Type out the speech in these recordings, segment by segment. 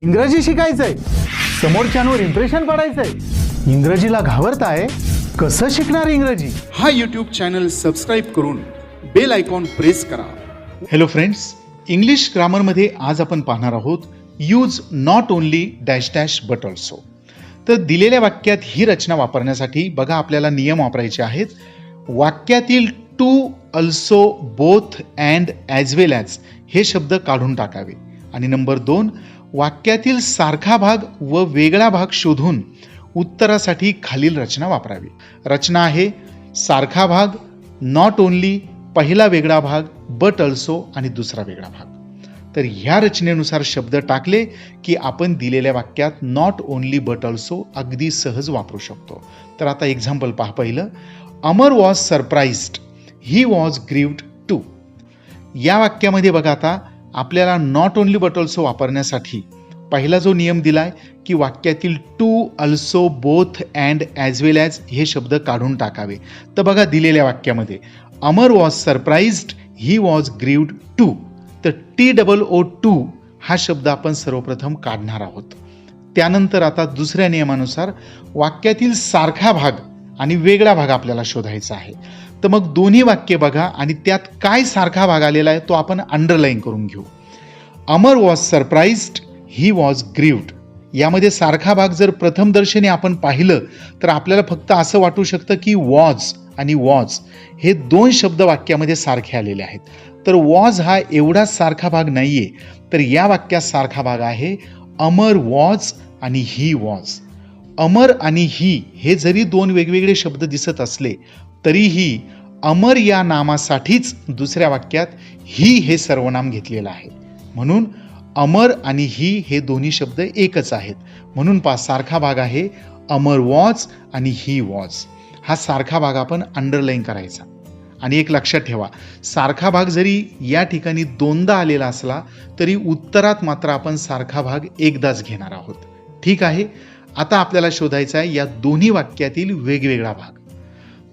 इंग्रजी शिकायचंय, समोरच्यांवर इम्प्रेशन पडायचंय, इंग्रजीला घाबरताय, कसं शिकणार इंग्रजी? हा यूट्यूब चॅनल सबस्क्राईब करून बेल आयकॉन प्रेस करा. हॅलो फ्रेंड्स, इंग्लिश ग्रामरमध्ये आज आपण पाहणार आहोत use not only dash dash but also. तर दिलेल्या वाक्यात ही रचना वापरण्यासाठी बघा आपल्याला नियम वापरायचे आहेत. वाक्यातील too, also, both, and, as well as हे शब्द काढून टाकावे. आणि नंबर 2, वाक्यातील सारखा भाग व वेगळा भाग शोधून उत्तरासाठी खालील रचना वापरावी. रचना आहे सारखा भाग, नॉट ओनली, पहिला वेगळा भाग, बट ऑल्सो आणि दुसरा वेगळा भाग. तर ह्या रचनेनुसार शब्द टाकले की आपण दिलेल्या वाक्यात नॉट ओनली बट ऑल्सो अगदी सहज वापरू शकतो. तर आता एक्झाम्पल पहा. पहिलं, Amar was surprised, he was grieved too. या वाक्यामध्ये बघा आता आपल्याला नॉट ओनली बट ऑल्सो वापरण्यासाठी पहिला जो नियम दिलाय की वाक्यातील too, also, both, and, as well as हे शब्द काढून टाकावे. तर बघा दिलेल्या वाक्यामध्ये Amar was surprised, he was grieved too. तर TOO हा शब्द आपण सर्वप्रथम काढणार आहोत. त्यानंतर आता दुसऱ्या नियमानुसार वाक्यातील सारखा भाग आणि वेगळा भाग आपल्याला शोधायचा आहे. तर मग दोन्ही वाक्य बघा आणि त्यात काय सारखा भाग आलेला आहे तो आपण अंडरलाईन करून घेऊ. Amar was surprised, he was grieved. यामध्ये सारखा भाग जर प्रथम दर्शनी आपण पाहिलं तर आपल्याला फक्त असं वाटू शकतं की वॉज आणि वॉज हे दोन शब्द वाक्यामध्ये सारखे आलेले आहेत. तर वॉज हा एवढाच सारखा भाग नाहीये. तर या वाक्यात सारखा भाग आहे अमर वॉज आणि ही वॉज. अमर आणि ही हे जरी दोन वेगवेगळे शब्द दिसत असले तरीही अमर या नामासाठीच दुसऱ्या वाक्यात ही हे सर्वनाम घेतलेलं आहे. म्हणून अमर आणि ही हे दोन्ही शब्द एकच आहेत. म्हणून सारखा भाग आहे अमर वॉज आणि ही वॉज. हा सारखा भाग आपण अंडरलाईन करायचा. आणि एक लक्षात ठेवा, सारखा भाग जरी या ठिकाणी दोनदा आलेला असला तरी उत्तरात मात्र आपण सारखा भाग एकदाच घेणार आहोत. ठीक आहे. आता आपल्याला शोधायचा आहे या दोन्ही वाक्यातील वेगवेगळा भाग.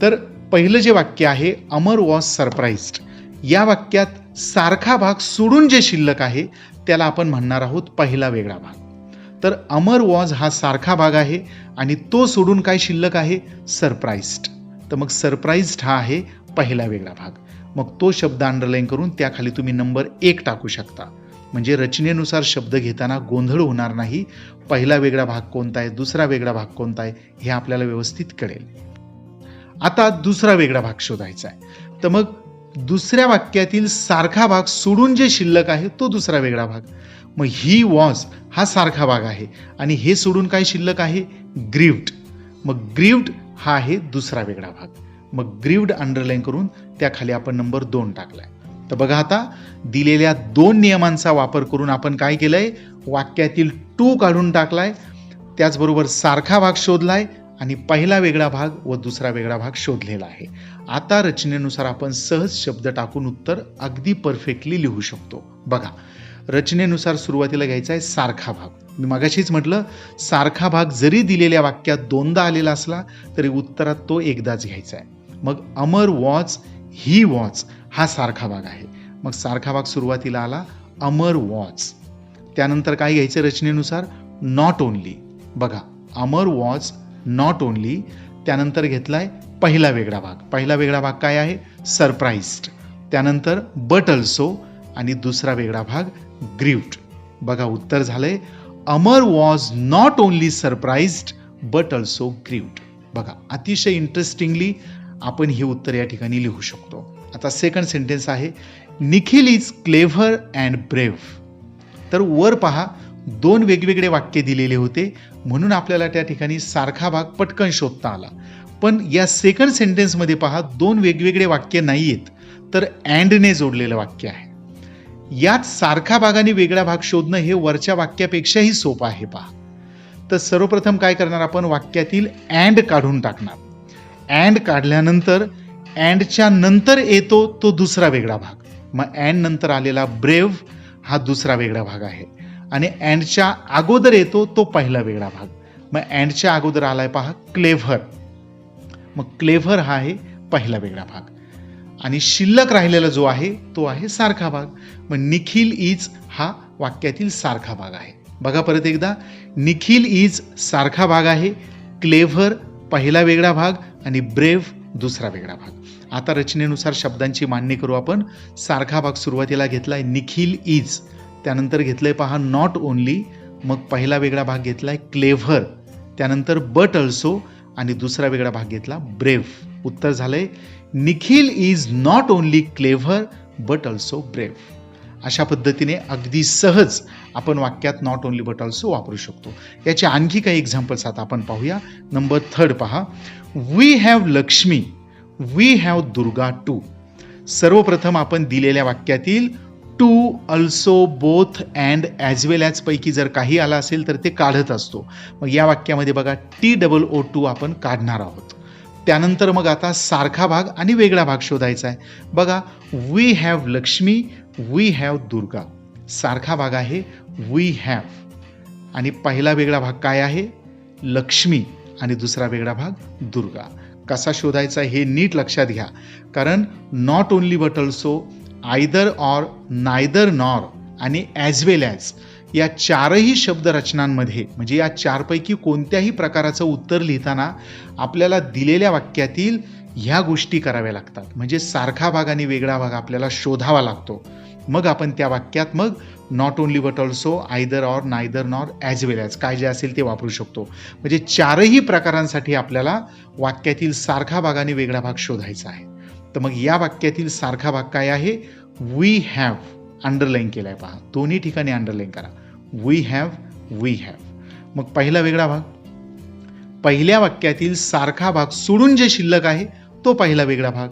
तर पहिलं जे वाक्य आहे अमर वॉज सरप्राइज्ड, या वाक्यात सारखा भाग सोडून जे शिल्लक आहे त्याला आपण म्हणणार आहोत पहिला वेगळा भाग. तर अमर वॉज हा सारखा भाग आहे आणि तो सोडून काय शिल्लक आहे सरप्राइज्ड. तर मग सरप्राइज्ड हा आहे पहिला वेगळा भाग. मग तो शब्द अंडरलाईन करून त्याखाली तुम्ही नंबर 1 टाकू शकता. म्हणजे रचनेनुसार शब्द घेताना गोंधळ होणार नाही. पहिला वेगळा भाग कोणता आहे, दुसरा वेगळा भाग कोणता आहे हे आपल्याला व्यवस्थित कळेल. आता दुसरा वेगळा भाग शोधायचा आहे. तर मग दुसऱ्या वाक्यातील सारखा भाग सोडून जे शिल्लक आहे तो दुसरा वेगळा भाग. मग ही वॉज हा सारखा भाग आहे आणि हे सोडून काय शिल्लक आहे ग्रीव्ड. मग ग्रीव्ड हा आहे दुसरा वेगळा भाग. मग ग्रीव्ड अंडरलाईन करून त्याखाली आपण नंबर 2 टाकलाय. तर बघा आता दिलेल्या दोन नियमांचा वापर करून आपण काय केलंय, वाक्यातील टू काढून टाकलाय, त्याचबरोबर सारखा भाग शोधलाय आणि पहिला वेगळा भाग व दुसरा वेगळा भाग शोधलेला आहे. आता रचनेनुसार आपण सहज शब्द टाकून उत्तर अगदी परफेक्टली लिहू शकतो. बघा रचनेनुसार सुरुवातीला घ्यायचा आहे सारखा भाग. मी मगाशीच म्हटलं सारखा भाग जरी दिलेल्या वाक्यात दोनदा आलेला असला तरी उत्तरात तो एकदाच घ्यायचा आहे. मग अमर वॉज, ही वॉज हा सारखा भाग आहे. मग सारखा भाग सुरुवातीला आला अमर वॉज. त्यानंतर काय घ्यायचं रचनेनुसार नॉट ओनली. बघा अमर वॉज नॉट ओनली. त्यानंतर घेतलाय पहिला वेगळा भाग. पहिला वेगळा भाग काय आहे सरप्राइज्ड. त्यानंतर बट ऑल्सो आणि दुसरा वेगळा भाग ग्रीव्ड. बघा उत्तर झालंय Amar was not only surprised but also grieved. बघा अतिशय इंटरेस्टिंगली आपण हे उत्तर या ठिकाणी लिहू शकतो. आता सेकंड सेंटेन्स आहे Nikhil is clever and brave. तर वर पहा दोन वेगवेगळे वाक्य दिलेले होते म्हणून आपल्याला त्या ठिकाणी सारखा भाग पटकन शोधता आला. पण या सेकंड सेंटेन्समध्ये पहा दोन वेगवेगळे वाक्य नाहीयेत तर अँडने जोडलेलं वाक्य आहे. यात सारखा भाग आणि वेगळा भाग शोधणं हे वरच्या वाक्यापेक्षाही सोपं आहे. पहा तर सर्वप्रथम काय करणार आपण वाक्यातील अँड काढून टाकणार. अँड काढल्यानंतर अँडच्या नंतर येतो तो दुसरा वेगळा भाग. मग अँड नंतर आलेला ब्रेव्ह हा दुसरा वेगळा भाग आहे आणि अँडच्या अगोदर येतो तो पहिला वेगळा भाग. मग अँडच्या अगोदर आलाय पहा क्लेव्हर. मग क्लेव्हर हा आहे पहिला वेगळा भाग आणि शिल्लक राहिलेला जो आहे तो आहे सारखा भाग. मग निखिल इज हा वाक्यातील सारखा भाग आहे. बघा परत एकदा, निखिल इज सारखा भाग आहे, क्लेव्हर पहिला वेगळा भाग आणि ब्रेव्ह दुसरा वेगळा भाग. आता रचनेनुसार शब्दांची मांडणी करू आपण. सारखा भाग सुरुवातीला घेतलाय निखिल इज, त्यानंतर घेतलंय पहा नॉट ओनली, मग पहिला वेगळा भाग घेतलाय क्लेव्हर, त्यानंतर बट अल्सो आणि दुसरा वेगळा भाग घेतला ब्रेव्ह. उत्तर झालंय Nikhil is not only clever but also brave. अशा पद्धतीने अगदी सहज आपण वाक्यात नॉट ओनली बट ऑल्सो वापरू शकतो. याचे आणखी काही एक्झाम्पल्स आता आपण पाहूया. नंबर 3 पहा, we have Lakshmi, we have Durga too. सर्वप्रथम आपण दिलेल्या वाक्यातील too, also, both, and, as well as पैकी जर काही आला असेल तर ते काढत असतो. मग या वाक्यामध्ये बघा TOO2 आपण काढणार आहोत. त्यानंतर मग आता सारखा भाग आणि वेगळा भाग शोधायचा आहे. बघा, we have Lakshmi, we have Durga. सारखा भाग आहे वी हॅव आणि पहिला वेगळा भाग काय आहे? लक्ष्मी आणि दुसरा वेगळा भाग दुर्गा. कसा शोधायचा हे नीट लक्षात घ्या, कारण not only but also, either or, neither nor आणि ॲज वेल ॲज या चारही शब्द रचनांमध्ये म्हणजे या चारपैकी कोणत्याही प्रकाराचं उत्तर लिहिताना आपल्याला दिलेल्या वाक्यातील ह्या गोष्टी कराव्या लागतात. म्हणजे सारखा भाग आणि वेगळा भाग आपल्याला शोधावा लागतो. मग आपण त्या वाक्यात मग not only but also, either or, neither nor, as well as काय जे असेल ते वापरू शकतो. म्हणजे चारही प्रकारांसाठी आपल्याला वाक्यातील सारखा भाग आणि वेगळा भाग शोधायचा आहे. तर मग या वाक्यातील सारखा भाग काय आहे? वी हॅव, अंडरलाईन केलाय पहा, दोन्ही ठिकाणी अंडरलाईन करा. We have, we have. मग पहिला वेगळा भाग, पहिल्या वाक्यातील सारखा भाग सोडून जे शिल्लक आहे तो पहिला वेगळा भाग.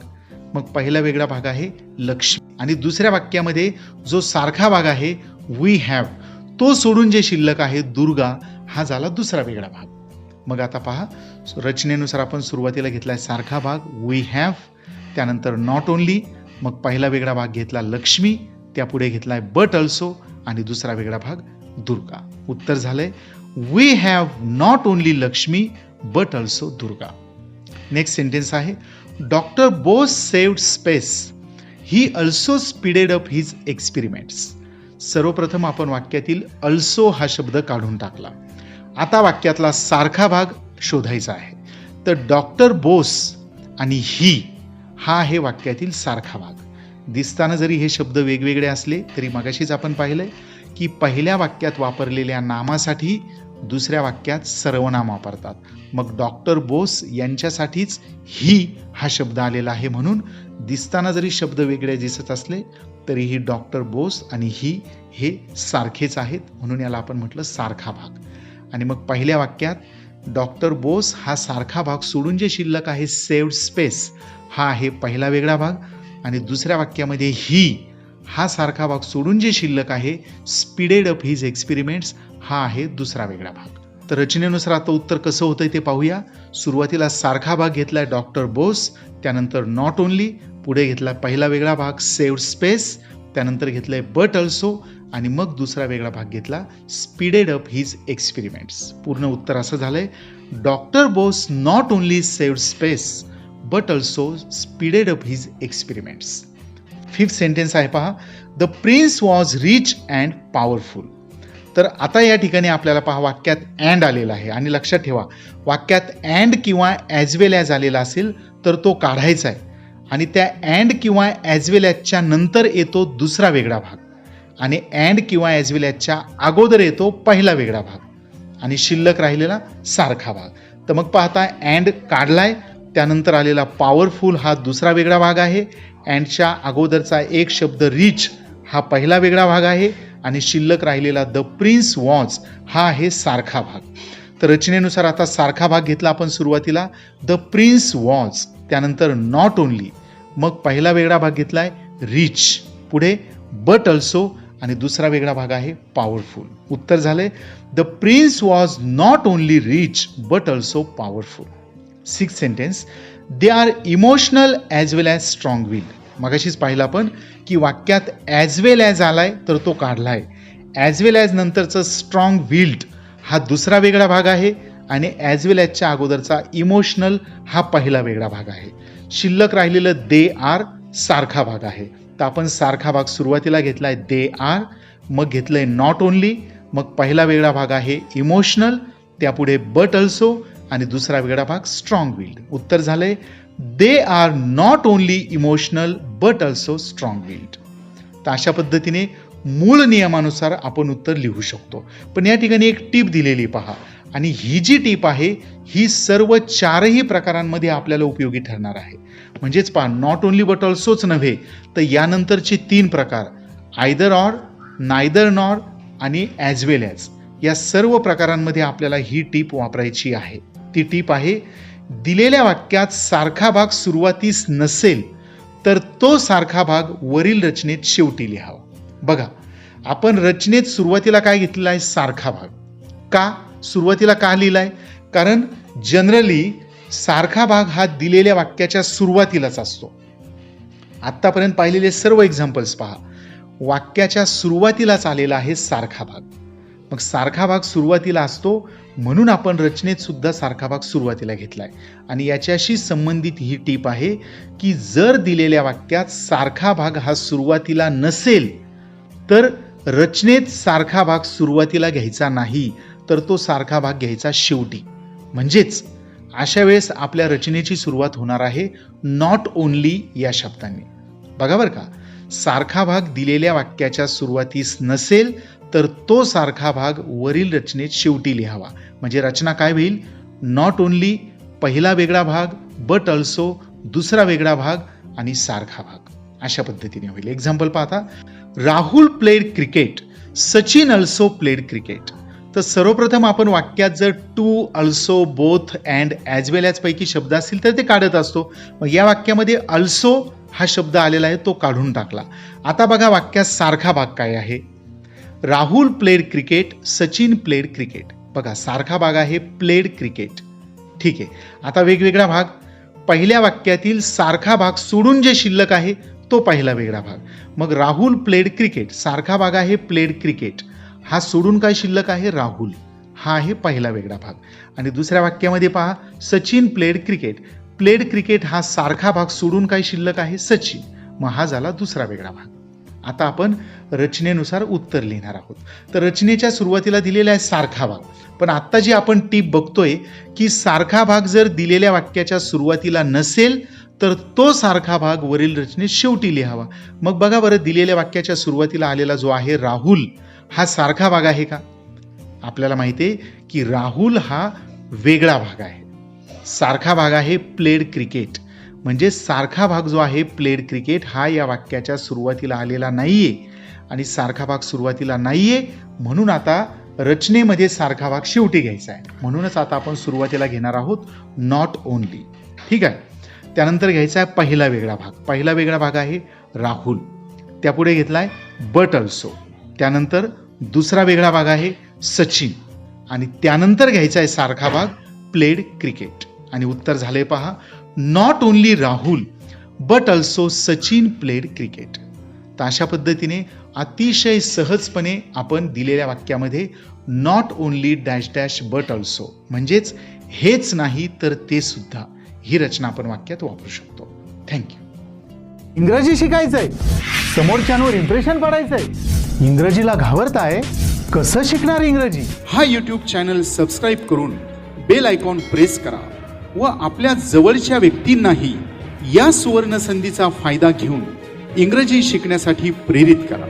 मग पहिला वेगळा भाग आहे लक्ष्मी आणि दुसऱ्या वाक्यामध्ये जो सारखा भाग आहे वी हॅव तो सोडून जे शिल्लक आहे दुर्गा, हा झाला दुसरा वेगळा भाग. मग आता पहा, रचनेनुसार आपण सुरुवातीला घेतलाय सारखा भाग वी हॅव, त्यानंतर नॉट ओनली, मग पहिला वेगळा भाग घेतला लक्ष्मी, त्यापुढे घेतलाय बट अल्सो आणि दुसरा वेगळा भाग दुर्गा. उत्तर झालंय we have not only Lakshmi but also Durga. Next sentence आहे, doctor Bose saved space, he also speeded up his experiments. सर्वप्रथम आपण वाक्यातील अल्सो हा शब्द काढून टाकला. आता वाक्यातला सारखा भाग शोधायचा आहे. तर डॉक्टर बोस आणि ही हा आहे वाक्यातील सारखा भाग. दिसताना जरी हे शब्द वेगवेगळे असले तरी मगाशीच आपण पाहिलंय की पहिल्या वाक्यात वापरलेल्या नामासाठी दुसऱ्या वाक्यात सर्वनाम वापरतात. मग डॉक्टर बोस यांच्यासाठीच ही हा शब्द आलेला आहे. म्हणून दिसताना जरी शब्द वेगळे दिसत असले तरीही डॉक्टर बोस आणि ही हे सारखेच आहेत, म्हणून याला आपण म्हटलं सारखा भाग. आणि मग पहिल्या वाक्यात डॉक्टर बोस हा सारखा भाग सोडून जे शिल्लक आहे सेव्ड स्पेस, हा आहे पहिला वेगळा भाग. आणि दुसऱ्या वाक्यामध्ये ही हा सारखा भाग सोडून जे शिल्लक आहे स्पीडेड अप हिज एक्सपेरिमेंट्स, हा आहे दुसरा वेगळा भाग. तर रचनेनुसार आता उत्तर कसं होतंय ते पाहूया. सुरुवातीला सारखा भाग घेतलाय डॉक्टर बोस, त्यानंतर नॉट ओनली, पुढे घेतला पहिला वेगळा भाग सेव्ड स्पेस, त्यानंतर घेतलंय बट अल्सो आणि मग दुसरा वेगळा भाग घेतला स्पीडेड अप हिज एक्सपेरिमेंट्स. पूर्ण उत्तर असं झालंय, doctor Bose not only saved space but also speeded up his experiments. 5th sentence आहे पहा, the prince was rich and powerful. तर आता या ठिकाणी आपल्याला पहा वाक्यात अँड आलेला आहे आणि लक्षात ठेवा वाक्यात अँड किंवा ॲज वेल ॲज आलेला असेल तर तो काढायचा आहे आणि त्या अँड किंवा ॲज वेल ॲजच्या नंतर येतो दुसरा वेगळा भाग आणि अँड किंवा ॲज वेल ॲजच्या अगोदर येतो पहिला वेगळा भाग आणि शिल्लक राहिलेला सारखा भाग. तर मग पाहता अँड काढलाय, त्यानंतर आलेला पॉवरफुल हा दुसरा वेगळा भाग आहे. अँडच्या अगोदरचा एक शब्द रिच हा पहिला वेगळा भाग आहे आणि शिल्लक राहिलेला द प्रिन्स वॉज हा आहे सारखा भाग. तर रचनेनुसार आता सारखा भाग घेतला आपण सुरुवातीला द प्रिन्स वॉज, त्यानंतर नॉट ओनली, मग पहिला वेगळा भाग घेतलाय रिच, पुढे बट अल्सो आणि दुसरा वेगळा भाग आहे पॉवरफुल. उत्तर झाले the prince was not only rich but also powerful. 6th sentence, they are emotional as well as strong will. मगाशीच पाहिलं आपण की वाक्यात ॲज वेल ॲज आलाय तर तो काढलाय. ॲज वेल ॲज नंतरचं स्ट्रॉंग विल्ड हा दुसरा वेगळा भाग आहे आणि ॲज वेल ॲजच्या अगोदरचा इमोशनल हा पहिला वेगळा भाग आहे. शिल्लक राहिलेलं दे आर सारखा भाग आहे. तर आपण सारखा भाग सुरुवातीला घेतलाय दे आर, मग घेतलंय नॉट ओनली, मग पहिला वेगळा भाग आहे इमोशनल, त्यापुढे बट अल्सो, आणि दुसरा वेगळा भाग स्ट्रॉंग विल्ड. उत्तर झालंय they are not only emotional but also strong willed. तर अशा पद्धतीने मूळ नियमानुसार आपण उत्तर लिहू शकतो. पण या ठिकाणी एक टीप दिलेली पहा, आणि ही जी टीप आहे ही सर्व चारही प्रकारांमध्ये आपल्याला उपयोगी ठरणार आहे. म्हणजेच पहा, नॉट ओनली बट ऑल्सोच नव्हे तर यानंतरचे 3 प्रकार आयदर ऑर, नायदर नॉर आणि ॲज वेल ॲज, या सर्व प्रकारांमध्ये आपल्याला ही टीप वापरायची आहे. ती टीप आहे, दिलेल्या वाक्यात सारखा भाग सुरुवातीस नसेल तर तो सारखा भाग वरील रचनेत शेवटी लिहावा. बघा, आपण रचनेत सुरुवातीला काय घेतलेला आहे? सारखा भाग. का सुरुवातीला का लिहिलाय? कारण जनरली सारखा भाग हा दिलेल्या वाक्याच्या सुरुवातीलाच असतो. आत्तापर्यंत पाहिलेले सर्व एक्झाम्पल्स पहा, वाक्याच्या सुरुवातीलाच आलेला आहे सारखा भाग. मग सारखा भाग सुरुवातीला असतो म्हणून आपण रचनेत सुद्धा सारखा भाग सुरुवातीला घेतलाय. आणि याच्याशी संबंधित ही टीप आहे की जर दिलेल्या वाक्यात सारखा भाग हा सुरुवातीला नसेल तर रचनेत सारखा भाग सुरुवातीला घ्यायचा नाही, तर तो सारखा भाग घ्यायचा शेवटी. म्हणजेच अशा वेळेस आपल्या रचनेची सुरुवात होणार आहे नॉट ओनली या शब्दांनी. बघा बरं का, सारखा भाग दिलेल्या वाक्याच्या सुरुवातीस नसेल तर तो सारखा भाग वरील रचनेत शेवटी लिहावा. म्हणजे रचना काय होईल? नॉट ओनली पहिला वेगळा भाग, बट अल्सो दुसरा वेगळा भाग आणि सारखा भाग, अशा पद्धतीने होईल. एक्झाम्पल पाहता, Rahul played cricket, Sachin also played cricket. तर सर्वप्रथम आपण वाक्यात जर too, also, both, and, as well as पैकी शब्द असतील तर ते काढत असतो. मग या वाक्यामध्ये अल्सो हा शब्द आलेला आहे, तो काढून टाकला. आता बघा वाक्यात सारखा भाग काय आहे? Rahul played cricket, Sachin played cricket. बघा सारखा भाग आहे प्लेड क्रिकेट. ठीक आहे. आता वेगवेगळा भाग, पहिल्या वाक्यातील सारखा भाग सोडून जे शिल्लक आहे तो पहिला वेगळा भाग. मग राहुल प्लेड क्रिकेट, सारखा भाग आहे प्लेड क्रिकेट, हा सोडून काय शिल्लक आहे? राहुल, हा आहे पहिला वेगळा भाग. आणि दुसऱ्या वाक्यामध्ये पहा, Sachin played cricket, played cricket हा सारखा भाग सोडून काय शिल्लक आहे? सचिन, मग हा झाला दुसरा वेगळा भाग. आता आपण रचनेनुसार उत्तर लिहिणार आहोत. तर रचनेच्या सुरुवातीला दिलेला आहे सारखा भाग, पण आता जी आपण टीप बघतोय की सारखा भाग जर दिलेल्या वाक्याच्या सुरुवातीला नसेल तर तो सारखा भाग वरील रचनेत शेवटी लिहावा. मग बघा बरं, दिलेल्या वाक्याच्या सुरुवातीला आलेला जो आहे राहुल, हा सारखा भाग आहे का? आपल्याला माहिती आहे की राहुल हा वेगळा भाग आहे. सारखा भाग आहे प्लेड क्रिकेट. म्हणजे सारखा भाग जो आहे प्लेड क्रिकेट हा या वाक्याच्या सुरुवातीला आलेला नाहीये, आणि सारखा भाग सुरुवातीला नाहीये म्हणून आता रचनेमध्ये सारखा भाग शेवटी घ्यायचा आहे. म्हणूनच आता आपण सुरुवातीला घेणार आहोत नॉट ओनली. ठीक आहे. त्यानंतर घ्यायचा आहे पहिला वेगळा भाग. पहिला वेगळा भाग आहे राहुल, त्यापुढे घेतलाय बट अल्सो, त्यानंतर दुसरा वेगळा भाग आहे सचिन, आणि त्यानंतर घ्यायचा आहे सारखा भाग प्लेड क्रिकेट. आणि उत्तर झाले पहा, not only Rahul but also Sachin played cricket. तर अशा पद्धतीने अतिशय सहजपणे आपण दिलेल्या वाक्यामध्ये not only dash dash but also, म्हणजेच हेच नाही तर ते सुद्धा, ही रचना आपण वाक्यात वापरू शकतो. थँक्यू. इंग्रजी शिकायचंय, समोरच्यांवर इम्प्रेशन पडायचंय, इंग्रजीला घाबरताय, कसं शिकणार इंग्रजी? हा यूट्यूब चॅनल सबस्क्राईब करून बेल आयकॉन प्रेस करा व आपल्या जवळच्या व्यक्तींनाही या सुवर्ण संधीचा फायदा घेऊन इंग्रजी शिकण्यासाठी प्रेरित करा.